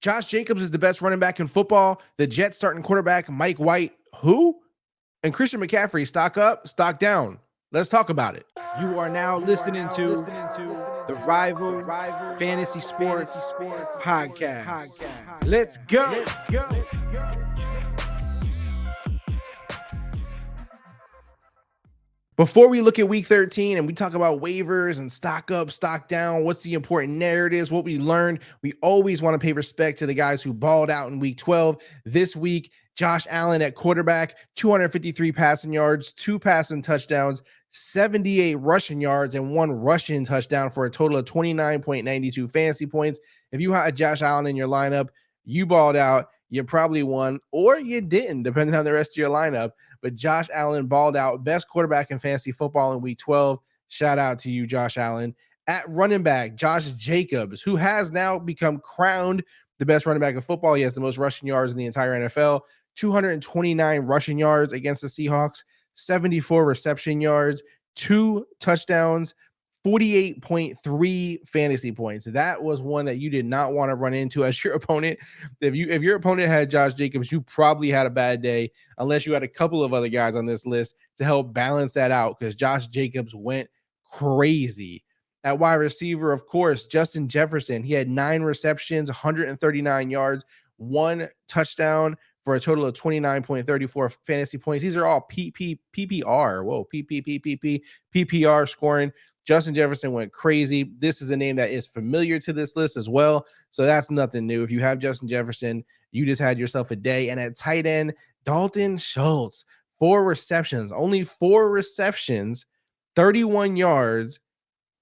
Josh Jacobs is the best running back in football. The Jets starting quarterback, Mike White, who? And Christian McCaffrey, stock up, stock down. Let's talk about it. You are now listening to the Rival Fantasy Sports Podcast. Let's go. Before we look at week 13 and we talk about waivers and stock up, stock down, what's the important narratives, what we learned, we always want to pay respect to the guys who balled out in week 12. This week, Josh Allen at quarterback, 253 passing yards, 2 passing touchdowns, 78 rushing yards, and 1 rushing touchdown for a total of 29.92 fantasy points. If you had Josh Allen in your lineup, you balled out. You probably won, or you didn't, depending on the rest of your lineup. But Josh Allen balled out, best quarterback in fantasy football in week 12. Shout out to you, Josh Allen. At running back, Josh Jacobs, who has now become crowned the best running back in football. He has the most rushing yards in the entire NFL, 229 rushing yards against the Seahawks, 74 reception yards, 2 touchdowns, 48.3 fantasy points. That was one that you did not want to run into as your opponent. If your opponent had Josh Jacobs, you probably had a bad day, unless you had a couple of other guys on this list to help balance that out, because Josh Jacobs went crazy. At wide receiver, of course, Justin Jefferson. He had 9 receptions, 139 yards, 1 touchdown for a total of 29.34 fantasy points. These are all PPR. Whoa, PPR scoring. Justin Jefferson went crazy. This is a name that is familiar to this list as well, so that's nothing new. If you have Justin Jefferson, you just had yourself a day. And at tight end, Dalton Schultz, 4 receptions, only 4 receptions, 31 yards,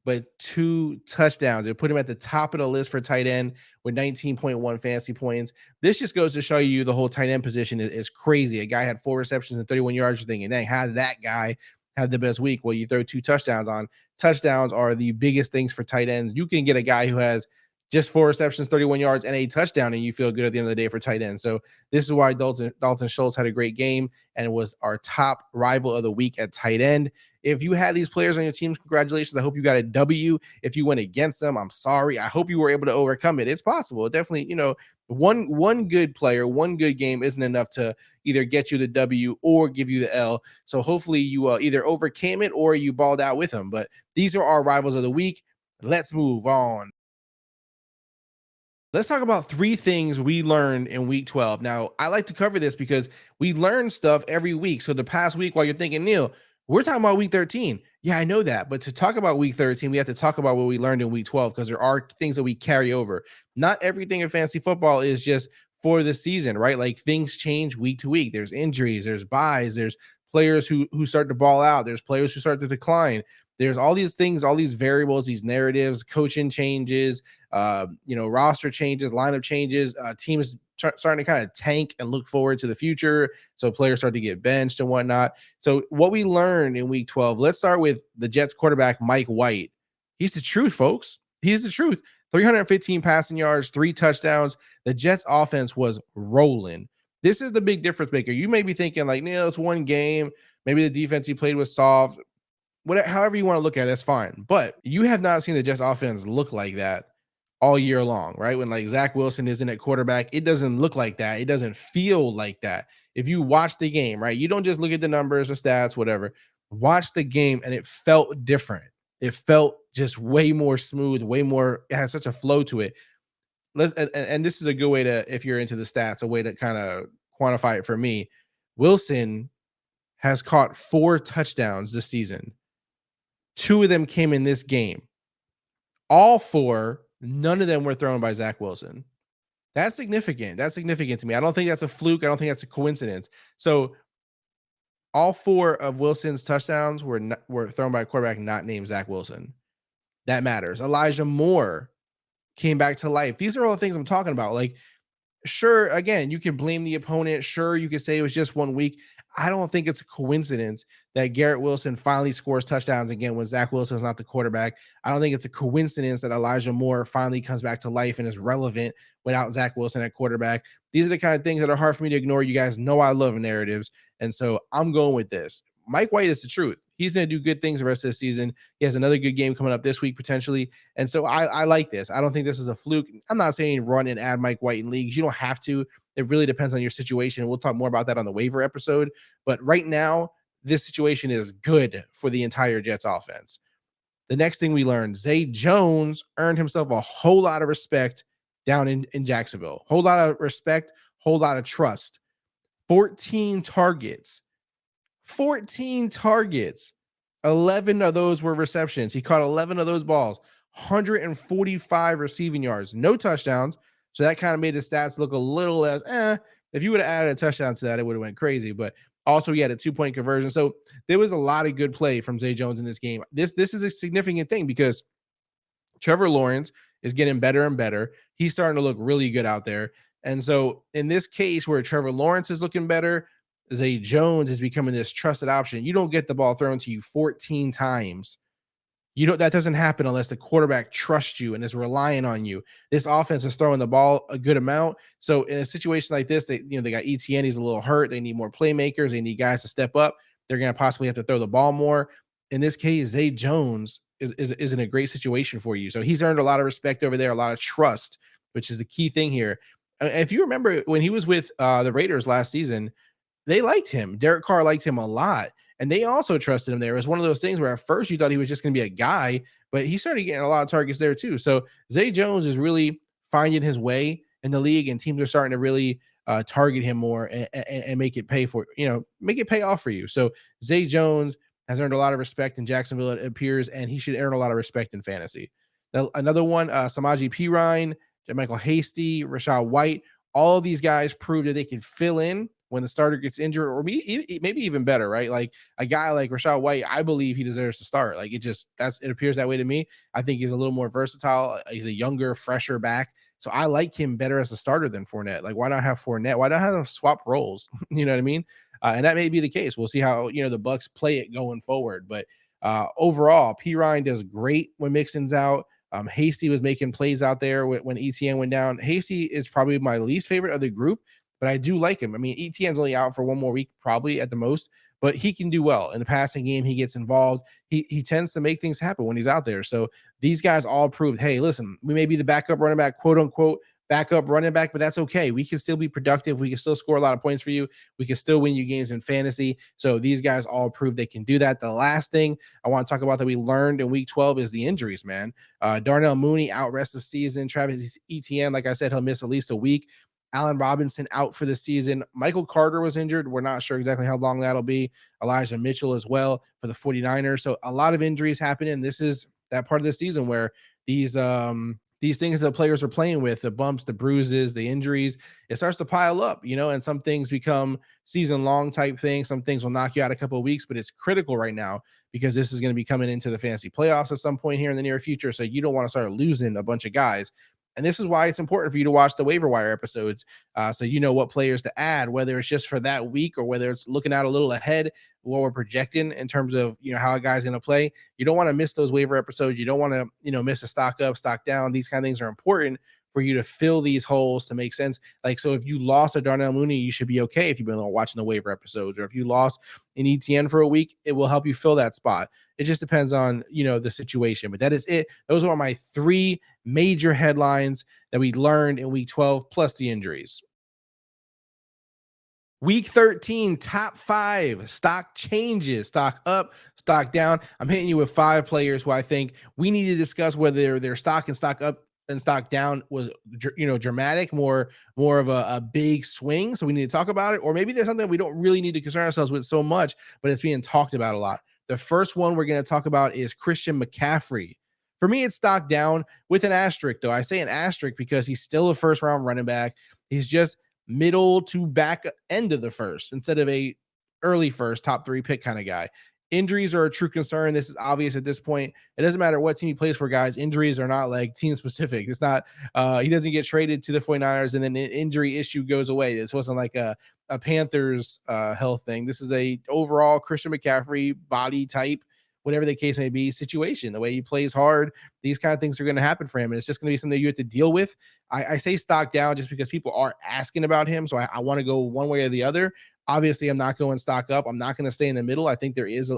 but 2 touchdowns. It put him at the top of the list for tight end with 19.1 fantasy points. This just goes to show you the whole tight end position is crazy. A guy had 4 receptions and 31 yards. You're thinking, dang, how did that guy have the best week? Well, you throw 2 touchdowns on. Touchdowns are the biggest things for tight ends. You can get a guy who has just 4 receptions, 31 yards, and a touchdown, and you feel good at the end of the day for tight ends. So this is why Dalton Schultz had a great game and was our top rival of the week at tight end. If you had these players on your teams, congratulations. I hope you got a W. If you went against them, I'm sorry. I hope you were able to overcome it. It's possible. It definitely, one good player, one good game isn't enough to either get you the W or give you the L. So hopefully you either overcame it or you balled out with them. But these are our rivals of the week. Let's move on. Let's talk about 3 things we learned in week 12. Now, I like to cover this because we learn stuff every week. So the past week, while you're thinking, Neal, we're talking about week 13. Yeah, I know that. But to talk about week 13, we have to talk about what we learned in week 12, because there are things that we carry over. Not everything in fantasy football is just for the season, right? Like, things change week to week. There's injuries, there's buys, there's players who start to ball out, there's players who start to decline. There's all these things, all these variables, these narratives, coaching changes, roster changes, lineup changes, teams starting to kind of tank and look forward to the future. So players start to get benched and whatnot. So what we learned in week 12, let's start with the Jets quarterback, Mike White. He's the truth, folks. He's the truth. 315 passing yards, 3 touchdowns. The Jets offense was rolling. This is the big difference maker. You may be thinking like, Neal, it's one game. Maybe the defense he played was soft. Whatever, however you want to look at it, that's fine. But you have not seen the Jets offense look like that all year long, right? When like Zach Wilson isn't at quarterback, it doesn't look like that. It doesn't feel like that. If you watch the game, right, you don't just look at the numbers, the stats, whatever. Watch the game, and it felt different. It felt just way more smooth, way more. It had such a flow to it. And this is a good way to, if you're into the stats, a way to kind of quantify it for me. Wilson has caught 4 touchdowns this season. 2 of them came in this game. All 4, none of them were thrown by Zach Wilson. That's significant. That's significant to me. I don't think that's a fluke. I don't think that's a coincidence. So all 4 of Wilson's touchdowns were thrown by a quarterback not named Zach Wilson. That matters. Elijah Moore came back to life. These are all the things I'm talking about. Like, sure, again, you can blame the opponent. Sure, you could say it was just 1 week. I don't think it's a coincidence that Garrett Wilson finally scores touchdowns again when Zach Wilson is not the quarterback. I don't think it's a coincidence that Elijah Moore finally comes back to life and is relevant without Zach Wilson at quarterback. These are the kind of things that are hard for me to ignore. You guys know I love narratives, and so I'm going with this. Mike White is the truth. He's going to do good things the rest of the season. He has another good game coming up this week potentially, and so I like this. I don't think this is a fluke. I'm not saying run and add Mike White in leagues. You don't have to. It really depends on your situation. We'll talk more about that on the waiver episode. But right now, this situation is good for the entire Jets offense. The next thing we learned, Zay Jones earned himself a whole lot of respect down in Jacksonville. Whole lot of respect, whole lot of trust. 14 targets. 14 targets. 11 of those were receptions. He caught 11 of those balls. 145 receiving yards. No touchdowns. So that kind of made his stats look a little less. If you would have added a touchdown to that, it would have went crazy. But also, he had a 2-point conversion. So there was a lot of good play from Zay Jones in this game. This is a significant thing because Trevor Lawrence is getting better and better. He's starting to look really good out there. And so in this case where Trevor Lawrence is looking better, Zay Jones is becoming this trusted option. You don't get the ball thrown to you 14 times. That doesn't happen unless the quarterback trusts you and is relying on you. This offense is throwing the ball a good amount. So in a situation like this, they got ETN, he's a little hurt. They need more playmakers. They need guys to step up. They're going to possibly have to throw the ball more. In this case, Zay Jones is in a great situation for you. So he's earned a lot of respect over there, a lot of trust, which is the key thing here. If you remember when he was with the Raiders last season, they liked him. Derek Carr liked him a lot. And they also trusted him there. It was one of those things where at first you thought he was just going to be a guy, but he started getting a lot of targets there too. So Zay Jones is really finding his way in the league, and teams are starting to really target him more and make it pay for, make it pay off for you. So Zay Jones has earned a lot of respect in Jacksonville, it appears, and he should earn a lot of respect in fantasy. Now, another one, Samaje Perine, Michael Hasty, Rachaad White, all of these guys prove that they can fill in when the starter gets injured, or maybe even better, right? Like a guy like Rachaad White, I believe he deserves to start. Like it appears that way to me. I think he's a little more versatile. He's a younger, fresher back. So I like him better as a starter than Fournette. Like, why not have Fournette? Why not have them swap roles? You know what I mean? And that may be the case. We'll see how, the Bucs play it going forward. But overall, Perine does great when Mixon's out. Hasty was making plays out there when ETN went down. Hasty is probably my least favorite of the group, but I do like him. I mean, ETN's only out for one more week, probably at the most, but he can do well in the passing game. He gets involved. He tends to make things happen when he's out there. So these guys all proved, hey, listen, we may be the backup running back, quote unquote, backup running back, but that's okay. We can still be productive. We can still score a lot of points for you. We can still win you games in fantasy. So these guys all prove they can do that. The last thing I want to talk about that we learned in week 12 is the injuries, man. Darnell Mooney out rest of season. Travis Etienne, like I said, he'll miss at least a week. Allen Robinson out for the season. Michael Carter was injured. We're not sure exactly how long that'll be. Elijah Mitchell as well for the 49ers. So a lot of injuries happening. This is that part of the season where these things that players are playing with, the bumps, the bruises, the injuries, it starts to pile up, and some things become season long type things. Some things will knock you out a couple of weeks, but it's critical right now because this is going to be coming into the fantasy playoffs at some point here in the near future. So you don't want to start losing a bunch of guys. And this is why it's important for you to watch the waiver wire episodes so you know what players to add, whether it's just for that week or whether it's looking out a little ahead, what we're projecting in terms of, how a guy's going to play. You don't want to miss those waiver episodes. You don't want to, miss a stock up, stock down. These kind of things are important for you to fill these holes to make sense. Like, so if you lost a Darnell Mooney, you should be okay if you've been watching the waiver episodes, or if you lost an ETN for a week, it will help you fill that spot. It just depends on, the situation, but that is it. Those are my 3 major headlines that we learned in week 12, plus the injuries. Week 13, top 5 stock changes, stock up, stock down. I'm hitting you with 5 players who I think we need to discuss whether their stock and stock up and stock down was, dramatic, more of a big swing. So we need to talk about it, or maybe there's something we don't really need to concern ourselves with so much, but it's being talked about a lot. The first one we're going to talk about is Christian McCaffrey. For me, it's stock down with an asterisk, though. I say an asterisk because he's still a first round running back. He's just middle to back end of the first instead of a early first top 3 pick kind of guy. Injuries are a true concern. This is obvious at this point. It doesn't matter what team he plays for, guys. Injuries are not like team specific. It's not, he doesn't get traded to the 49ers and then an injury issue goes away. This wasn't like a Panthers health thing. This is a overall Christian McCaffrey body type, whatever the case may be, situation. The way he plays hard, these kind of things are going to happen for him. And it's just going to be something you have to deal with. I say stock down just because people are asking about him. So I want to go one way or the other. Obviously, I'm not going stock up. I'm not going to stay in the middle. I think there is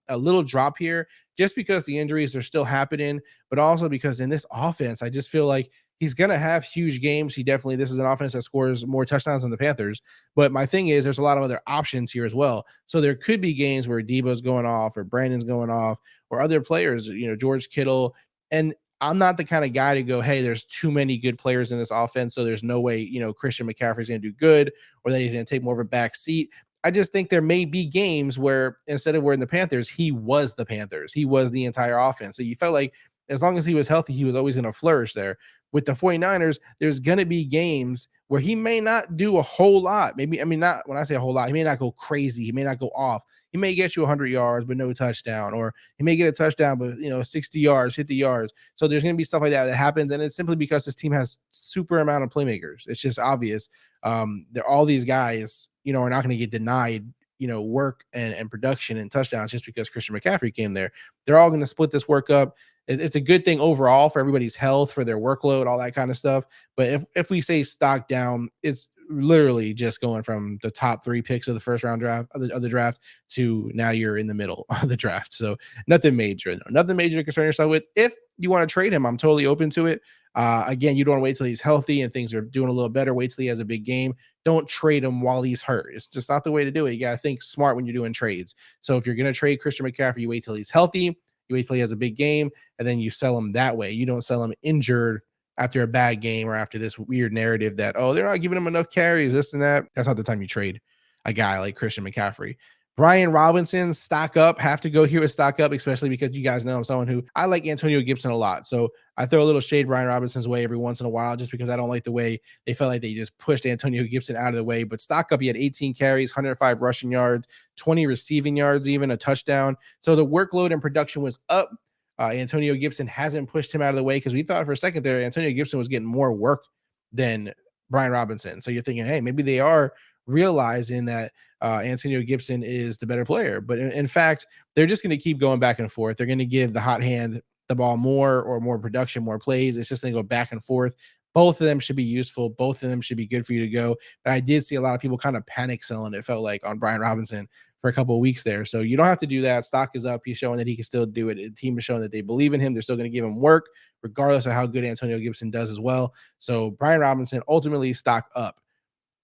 a little drop here just because the injuries are still happening, but also because in this offense, I just feel like he's going to have huge games. This is an offense that scores more touchdowns than the Panthers. But my thing is, there's a lot of other options here as well. So there could be games where Debo's going off or Brandon's going off or other players, George Kittle. And I'm not the kind of guy to go, hey, there's too many good players in this offense. So there's no way, Christian McCaffrey's going to do good or that he's going to take more of a back seat. I just think there may be games where instead of wearing the Panthers, he was the Panthers. He was the entire offense. So you felt like as long as he was healthy, he was always going to flourish there. With the 49ers, there's going to be games where he may not do a whole lot. Maybe, I mean, not when I say a whole lot, he may not go crazy. He may not go off. He may get you 100 yards, but no touchdown, or he may get a touchdown, but 60 yards, 50 yards. So there's going to be stuff like that happens, and it's simply because this team has super amount of playmakers. It's just obvious. They're all these guys, are not going to get denied, work and production and touchdowns just because Christian McCaffrey came there. They're all going to split this work up. It's a good thing overall for everybody's health, for their workload, all that kind of stuff. But if we say stock down, it's literally just going from the top 3 picks of the first round draft of the draft to now you're in the middle of the draft. So nothing major to concern yourself with. If you want to trade him, I'm totally open to it. Again, you don't want to wait till he's healthy and things are doing a little better. Wait till he has a big game. Don't trade him while he's hurt. It's just not the way to do it. You got to think smart when you're doing trades. So if you're going to trade Christian McCaffrey, you wait till he's healthy. You wait till he has a big game, and then you sell him that way. You don't sell him injured after a bad game or after this weird narrative that, oh, they're not giving him enough carries, this and that. That's not the time you trade a guy like Christian McCaffrey. Brian Robinson, stock up, have to go here with stock up, especially because you guys know I'm someone who I like Antonio Gibson a lot. So I throw a little shade Brian Robinson's way every once in a while just because I don't like the way they felt like they just pushed Antonio Gibson out of the way. But stock up, he had 18 carries, 105 rushing yards, 20 receiving yards, even a touchdown. So the workload and production was up. Antonio Gibson hasn't pushed him out of the way because we thought for a second there Antonio Gibson was getting more work than Brian Robinson. So you're thinking, hey, maybe they are realizing that Antonio Gibson is the better player. But in fact, they're just going to keep going back and forth. They're going to give the hot hand the ball more production, more plays. It's just going to go back and forth. Both of them should be useful. Both of them should be good for you to go. But I did see a lot of people kind of panic selling, it felt like, on Brian Robinson for a couple of weeks there. So you don't have to do that. Stock is up. He's showing that he can still do it. The team is showing that they believe in him. They're still going to give him work, regardless of how good Antonio Gibson does as well. So Brian Robinson ultimately stock up.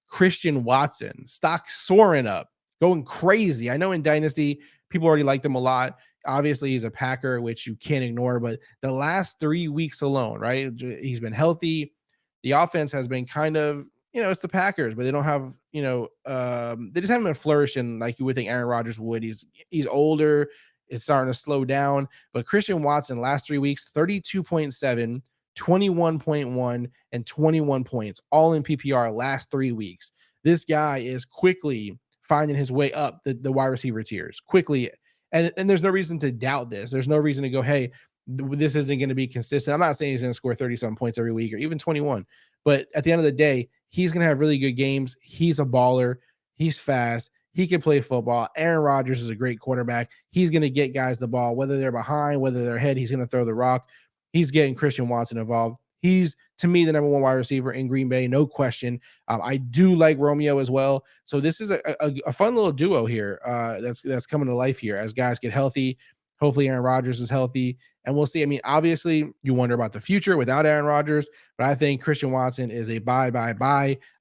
Christian Watson, stock soaring up, going crazy. I know in Dynasty, people already liked him a lot. Obviously, he's a Packer, which you can't ignore, but the last 3 weeks alone, right? He's been healthy. The offense has been kind of, it's the Packers, but they don't have, they just haven't been flourishing like you would think Aaron Rodgers would. He's older. It's starting to slow down. But Christian Watson, last 3 weeks, 32.7, 21.1, and 21 points, all in PPR last 3 weeks. This guy is quickly finding his way up the wide receiver tiers, quickly. And there's no reason to doubt this. There's no reason to go, hey, this isn't going to be consistent. I'm not saying he's going to score 30-something points every week or even 21. But at the end of the day, he's going to have really good games. He's a baller. He's fast. He can play football. Aaron Rodgers is a great quarterback. He's going to get guys the ball, whether they're behind, whether they're ahead. He's going to throw the rock. He's getting Christian Watson involved. He's, to me, the number 1 wide receiver in Green Bay, no question. I do like Romeo as well. So this is a fun little duo here that's coming to life here as guys get healthy. Hopefully Aaron Rodgers is healthy, and we'll see. I mean, obviously, you wonder about the future without Aaron Rodgers, but I think Christian Watson is a buy.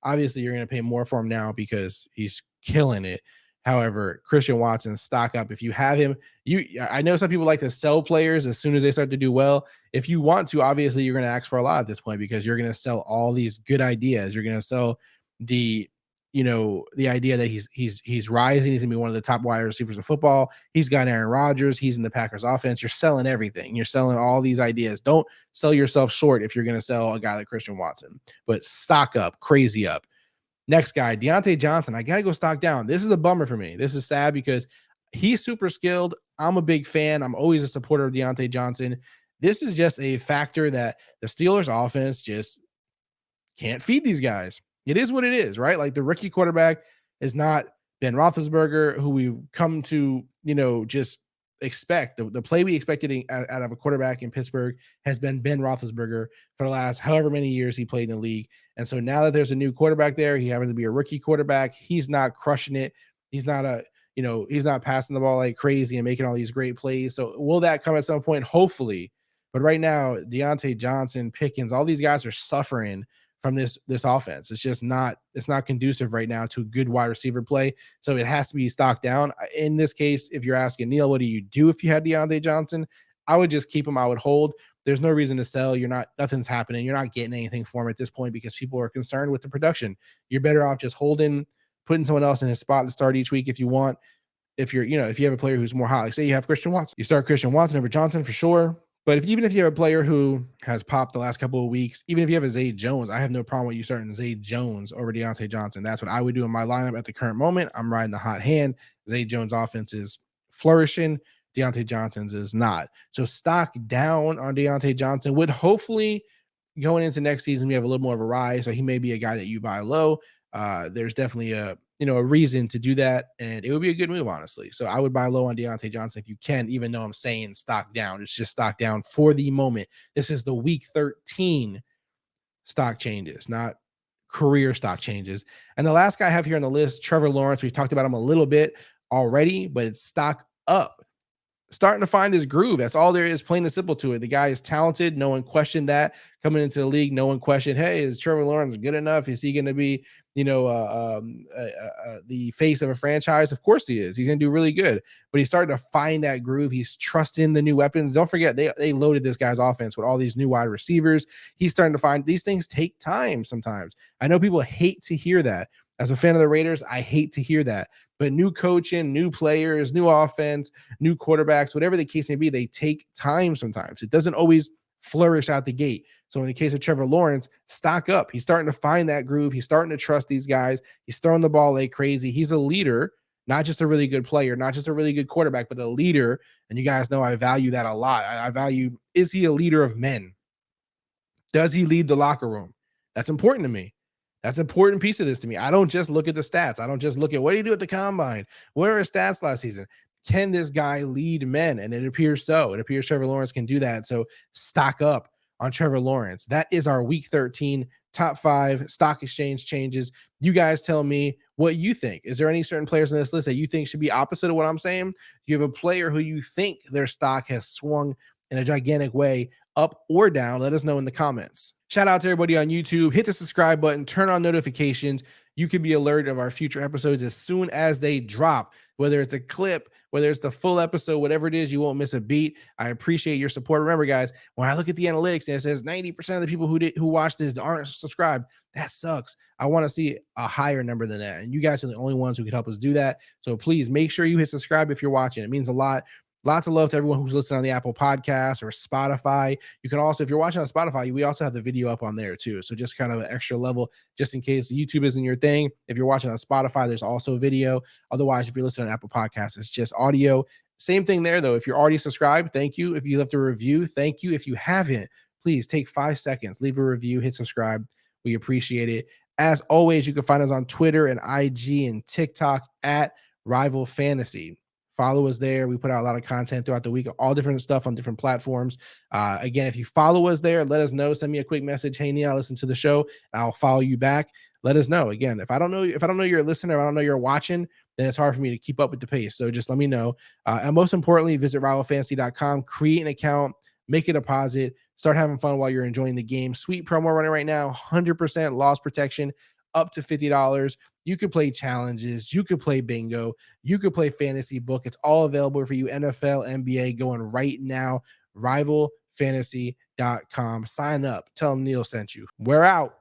Obviously, you're going to pay more for him now because he's killing it. However, Christian Watson, stock up. If you have him, I know some people like to sell players as soon as they start to do well. If you want to, obviously, you're going to ask for a lot at this point because you're going to sell all these good ideas. You're going to sell the idea that he's rising. He's gonna be one of the top wide receivers of football. He's got Aaron Rodgers. He's in the Packers offense. You're selling everything. You're selling all these ideas. Don't sell yourself short if you're going to sell a guy like Christian Watson, but stock up, crazy up. Next guy, Deontay Johnson. I got to go stock down. This is a bummer for me. This is sad because he's super skilled. I'm a big fan. I'm always a supporter of Deontay Johnson. This is just a factor that the Steelers offense just can't feed these guys. It is what it is, right? Like the rookie quarterback is not Ben Roethlisberger, who we come to, just expect. The play we expected out of a quarterback in Pittsburgh has been Ben Roethlisberger for the last however many years he played in the league. And so now that there's a new quarterback there, he happens to be a rookie quarterback. He's not crushing it. He's not he's not passing the ball like crazy and making all these great plays. So will that come at some point? Hopefully. But right now, Deontay Johnson, Pickens, all these guys are suffering from this offense. It's not conducive right now to good wide receiver play. So it has to be stocked down. In this case, if you're asking Neal, what do you do if you had Deontay Johnson? I would just keep him. I would hold. There's no reason to sell. Nothing's happening. You're not getting anything for him at this point because people are concerned with the production. You're better off just holding, putting someone else in his spot to start each week if you want. If you have a player who's more hot, like say you have Christian Watson, you start Christian Watson over Johnson for sure. But even if you have a player who has popped the last couple of weeks, even if you have a Zay Jones, I have no problem with you starting Zay Jones over Deontay Johnson. That's what I would do in my lineup at the current moment. I'm riding the hot hand. Zay Jones' offense is flourishing. Deontay Johnson's is not. So stock down on Deontay Johnson would hopefully going into next season, we have a little more of a rise. So he may be a guy that you buy low. There's definitely a reason to do that, and it would be a good move, honestly. So I would buy low on Deontay Johnson if you can, even though I'm saying stock down. It's just stock down for the moment. This is the week 13 stock changes, not career stock changes. And the last guy I have here on the list, Trevor Lawrence. We've talked about him a little bit already, but it's stock up. Starting to find his groove. That's all there is, plain and simple to it. The guy is talented. No one questioned that coming into the league. No one questioned, hey, is Trevor Lawrence good enough? Is he going to be, the face of a franchise? Of course he is. He's going to do really good. But he's starting to find that groove. He's trusting the new weapons. Don't forget, they loaded this guy's offense with all these new wide receivers. He's starting to find these things take time sometimes. I know people hate to hear that. As a fan of the Raiders, I hate to hear that. But new coaching, new players, new offense, new quarterbacks, whatever the case may be, they take time sometimes. It doesn't always flourish out the gate. So in the case of Trevor Lawrence, stock up. He's starting to find that groove. He's starting to trust these guys. He's throwing the ball like crazy. He's a leader, not just a really good player, not just a really good quarterback, but a leader. And you guys know I value that a lot. I value, is he a leader of men? Does he lead the locker room? That's important to me. That's an important piece of this to me. I don't just look at the stats. I don't just look at what did he do at the combine? What are his stats last season? Can this guy lead men? And it appears so. It appears Trevor Lawrence can do that. So stock up on Trevor Lawrence. That is our week 13 top 5 stock exchange changes. You guys tell me what you think. Is there any certain players on this list that you think should be opposite of what I'm saying? Do you have a player who you think their stock has swung in a gigantic way, up or down? Let us know in the comments. Shout out to everybody on YouTube. Hit the subscribe button, turn on notifications. You can be alerted of our future episodes as soon as they drop, whether it's a clip, whether it's the full episode, whatever it is, you won't miss a beat. I appreciate your support. Remember, guys, when I look at the analytics and it says 90% of the people who watch this aren't subscribed, that sucks. I want to see a higher number than that. And you guys are the only ones who can help us do that. So please make sure you hit subscribe if you're watching. It means a lot. Lots of love to everyone who's listening on the Apple Podcast or Spotify. You can also, if you're watching on Spotify, we also have the video up on there too. So just kind of an extra level, just in case YouTube isn't your thing. If you're watching on Spotify, there's also video. Otherwise, if you're listening on Apple Podcasts, it's just audio. Same thing there though. If you're already subscribed, thank you. If you left a review, thank you. If you haven't, please take 5 seconds, leave a review, hit subscribe. We appreciate it. As always, you can find us on Twitter and IG and TikTok at Rival Fantasy. Follow us there. We put out a lot of content throughout the week, all different stuff on different platforms. Again, if you follow us there, let us know. Send me a quick message. Hey, Neal, I listen to the show. I'll follow you back. Let us know. Again, if I don't know you're a listener, if I don't know you're watching, then it's hard for me to keep up with the pace. So just let me know. And most importantly, visit rivalfantasy.com, create an account, make a deposit, start having fun while you're enjoying the game. Sweet promo running right now, 100% loss protection, up to $50. You could play challenges. You could play bingo. You could play fantasy book. It's all available for you. NFL, NBA going right now. Rivalfantasy.com. Sign up. Tell them Neal sent you. We're out.